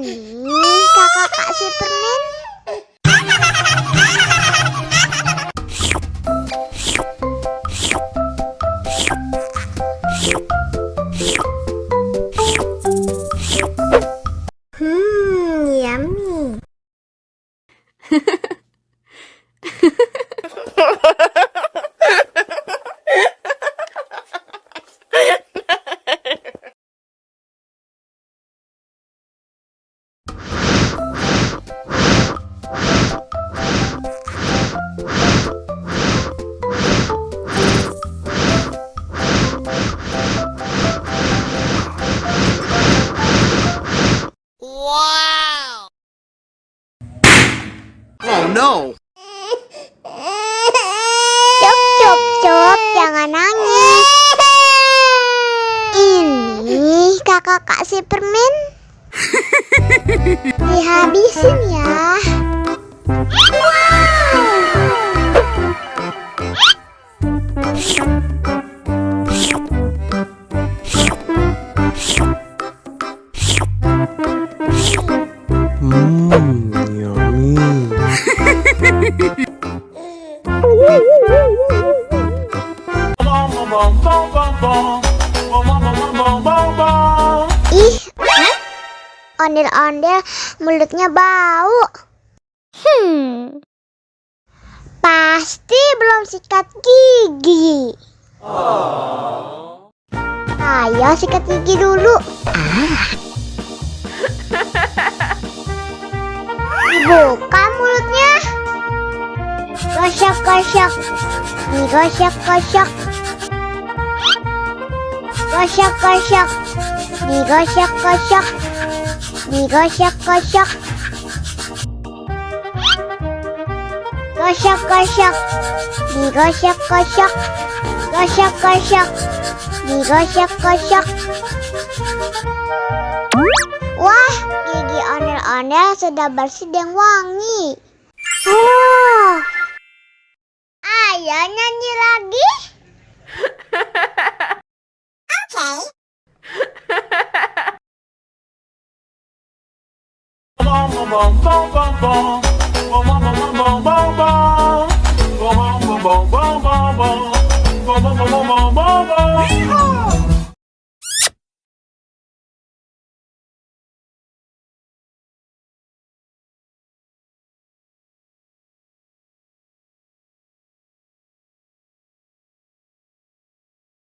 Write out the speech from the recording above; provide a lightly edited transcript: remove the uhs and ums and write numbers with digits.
Ini kakak kasih permen. Yummy. Oh no! Cop, jangan nangis. Ini kakak kasih permen. Dihabisin ya. Ih, ondel-ondel mulutnya bau. Pasti belum sikat gigi. Ayo sikat gigi dulu. Buka mulutnya. Gosok-gosok. Nih gosok-gosok. Gosok-gosok. Nih gosok-gosok. Nih gosok-gosok. Gosok-gosok. Nih gosok-gosok. Gosok-gosok. Nih gosok-gosok. Wah, gigi ondel-ondel sudah bersih dan wangi. Oh, ayo nyanyi lagi. Bong bong bong bong bong bong bong bong bong bong bong.